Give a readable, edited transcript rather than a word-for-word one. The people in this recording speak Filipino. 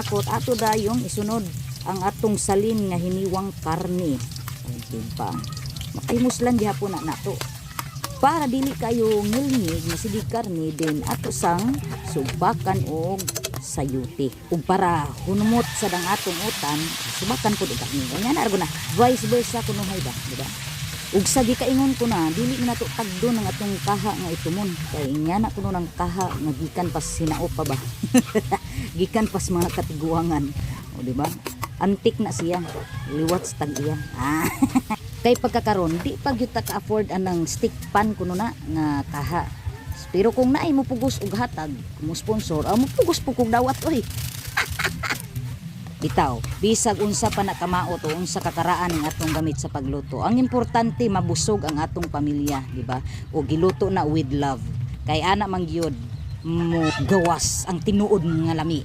manakot ato dayong isunod ang atong salin nga hiniwang karne. Diba? Makaimuslan gihapon na nato. Para dili kayo ngilngig nga sige karne din ato sang subakan og sayuti. Ug para hunumot sa dang atong utan, subakan pud og karne. Nga na na vice versa kuno hayda, di ba? Ug sa gikaingon ko na dili na nato tagdo ng atong kaha nga itumon. Kay nya na kuno ng kaha nga gikan pas sinaop pa ba. Gikan pas mga katiguangan. O di ba? Antik na siya. Liwat sa tag-iya. Kay pagkakaron di pa gyud ta ka-afford anang stick pan kuno na nga kaha. Pero kung naay mo pugos og hatag, mo sponsor, mo pugos pugog dawat oy. Bitaw, bisag unsa pa nakamaot o unsa kakaraan ng atong gamit sa pagluto. Ang importante mabusog ang atong pamilya, di ba? O giluto na with love. Kay ana man gyud mo gawas ang tinuod nga lami.